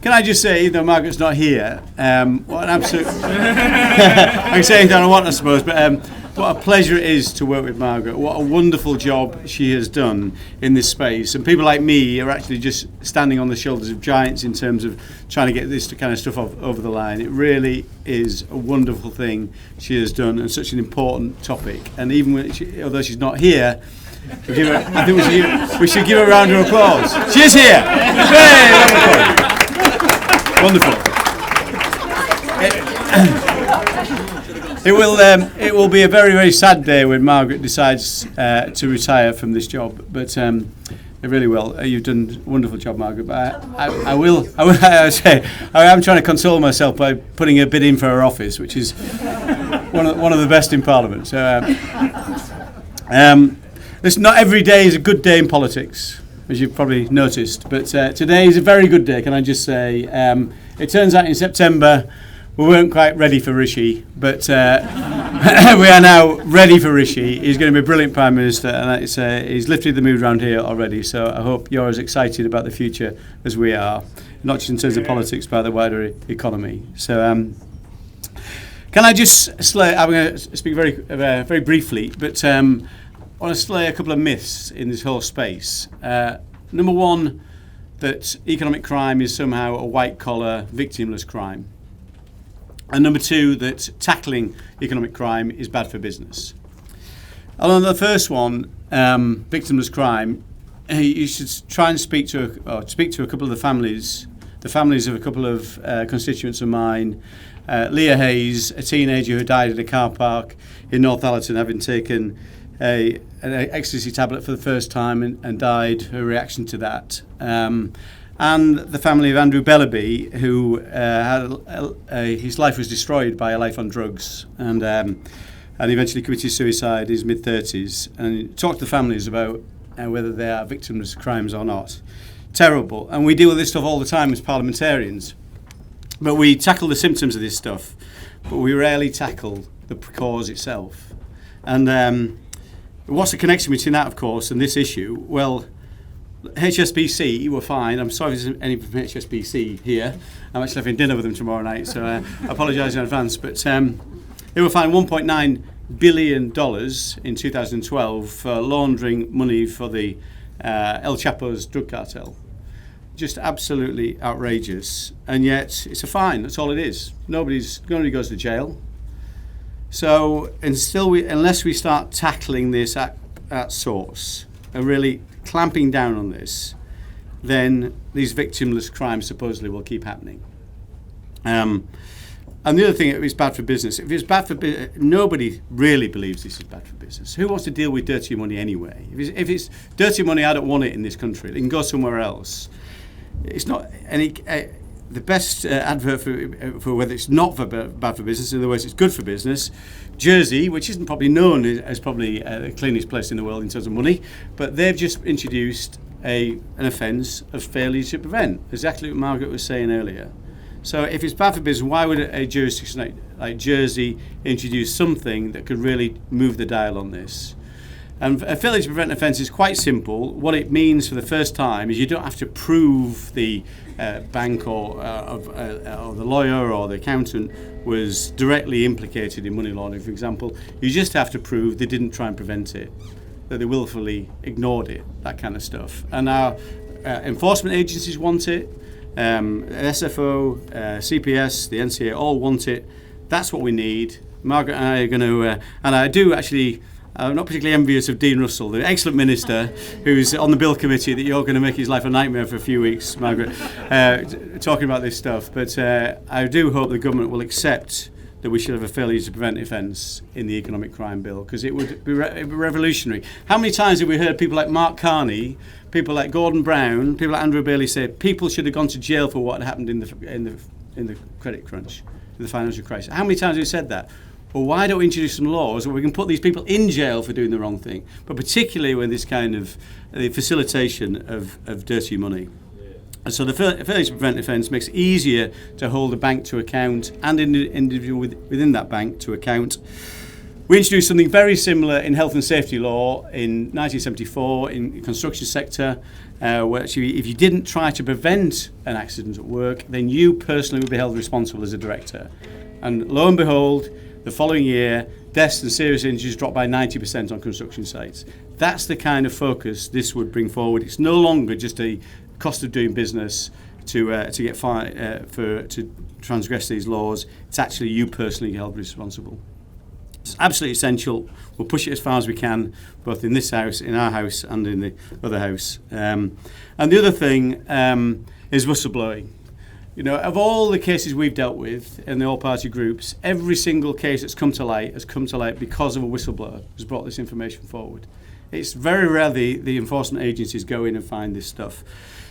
Can I just say, even though Margaret's not here, what an absolute... I can say anything I want, I suppose, but what a pleasure it is to work with Margaret. What a wonderful job she has done in this space. And people like me are actually just standing on the shoulders of giants in terms of trying to get this kind of stuff over the line. It really is a wonderful thing she has done, and such an important topic. And even when although she's not here, I think we should give her a round of applause. She is here! Hey, round of applause. Wonderful. It will be a very, very sad day when Margaret decides to retire from this job, but it really will. You've done a wonderful job, Margaret. But I am trying to console myself by putting a bid in for her office, which is one of the best in Parliament. So, listen, not every day is a good day in politics, as you've probably noticed, but today is a very good day, can I just say. It turns out in September we weren't quite ready for Rishi, but we are now ready for Rishi. He's going to be a brilliant Prime Minister, and he's lifted the mood around here already, so I hope you're as excited about the future as we are, not just in terms of politics, but the wider economy. So can I just I'm going to speak very briefly, but I want to slay a couple of myths in this whole space. Number one, that economic crime is somehow a white-collar, victimless crime. And number two, that tackling economic crime is bad for business. And on the first one, victimless crime, you should try and speak to a couple of the families of a couple of constituents of mine. Leah Hayes, a teenager who died in a car park in Northallerton, having taken an ecstasy tablet for the first time and died, her reaction to that. And the family of Andrew Bellaby, who his life was destroyed by a life on drugs, and eventually committed suicide in his mid-30s, and talked to the families about whether they are victims of crimes or not. Terrible. And we deal with this stuff all the time as parliamentarians, but we tackle the symptoms of this stuff, but we rarely tackle the cause itself. And what's the connection between that, of course, and this issue? Well, HSBC were fine. I'm sorry if there's any from HSBC here. I'm actually having dinner with them tomorrow night, so I apologise in advance. But they were fined $1.9 billion in 2012 for laundering money for the El Chapo's drug cartel. Just absolutely outrageous. And yet it's a fine. That's all it is. Nobody goes to jail. So unless we start tackling this at source and really clamping down on this, then these victimless crimes supposedly will keep happening. And the other thing, it's bad for business. If it's bad for business, nobody really believes this is bad for business. Who wants to deal with dirty money anyway? If it's dirty money, I don't want it in this country. It can go somewhere else. It's not any. The best advert for whether it's not bad for business, in other words, it's good for business. Jersey, which isn't probably known as probably the cleanest place in the world in terms of money, but they've just introduced an offence of failure to prevent, exactly what Margaret was saying earlier. So if it's bad for business, why would a jurisdiction like Jersey introduce something that could really move the dial on this? And a failure to prevent offence is quite simple. What it means for the first time is you don't have to prove the bank or the lawyer or the accountant was directly implicated in money laundering, for example. You just have to prove they didn't try and prevent it, that they willfully ignored it, that kind of stuff. And our enforcement agencies want it, SFO, CPS, the NCA all want it. That's what we need. Margaret and I are going to, and I do actually, I'm not particularly envious of Dean Russell, the excellent minister who's on the bill committee that you're going to make his life a nightmare for a few weeks, Margaret, talking about this stuff. But I do hope the government will accept that we should have a failure to prevent offence in the economic crime bill, because it would be revolutionary. How many times have we heard people like Mark Carney, people like Gordon Brown, people like Andrew Bailey say people should have gone to jail for what happened in the credit crunch, in the financial crisis? How many times have we said that? Well, why don't we introduce some laws where we can put these people in jail for doing the wrong thing, but particularly when this kind of the facilitation of dirty money. And so the failure to prevent offence makes it easier to hold a bank to account and an individual within that bank to account. We introduced something very similar in health and safety law in 1974 in the construction sector, where actually if you didn't try to prevent an accident at work, then you personally would be held responsible as a director. And lo and behold, the following year, deaths and serious injuries dropped by 90% on construction sites. That's the kind of focus this would bring forward. It's no longer just a cost of doing business to transgress these laws. It's actually you personally held responsible. It's absolutely essential. We'll push it as far as we can, both in this house, in our house, and in the other house. And the other thing is whistleblowing. You know, of all the cases we've dealt with in the all-party groups, every single case that's come to light has come to light because of a whistleblower who's brought this information forward. It's very rare the enforcement agencies go in and find this stuff.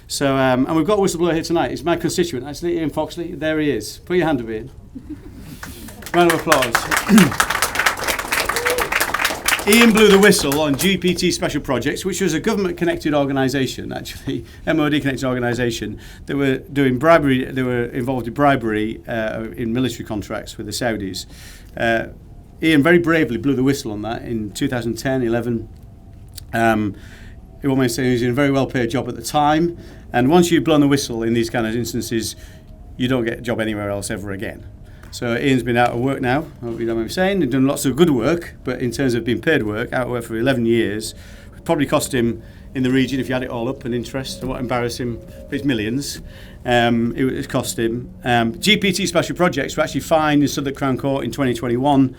So, and we've got a whistleblower here tonight. He's my constituent, actually, Ian Foxley. There he is. Put your hand up, Ian. Round of applause. Ian blew the whistle on GPT Special Projects, which was a government-connected organisation, actually, MOD-connected organisation, that were doing bribery. They were involved in bribery in military contracts with the Saudis. Ian very bravely blew the whistle on that in 2010, 11. He was saying he was in a very well-paid job at the time, and once you've blown the whistle in these kind of instances, you don't get a job anywhere else ever again. So Ian's been out of work now, I hope you don't mind me saying. He's done lots of good work, but in terms of being paid work, out of work for 11 years, it probably cost him in the region, if you add it all up, and interest, and what embarrass him, it's millions. It cost him. GPT Special Projects were actually fined in Southwark Crown Court in 2021,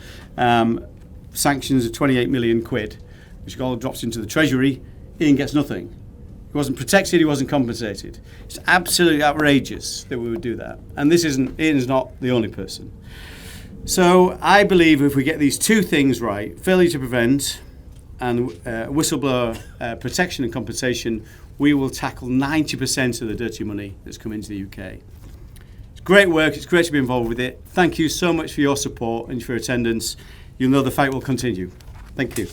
sanctions of 28 million quid, which all drops into the Treasury. Ian gets nothing. He wasn't protected, he wasn't compensated. It's absolutely outrageous that we would do that. And Ian's not the only person. So I believe if we get these two things right, failure to prevent and whistleblower protection and compensation, we will tackle 90% of the dirty money that's come into the UK. It's great work, it's great to be involved with it. Thank you so much for your support and for your attendance. You'll know the fight will continue. Thank you.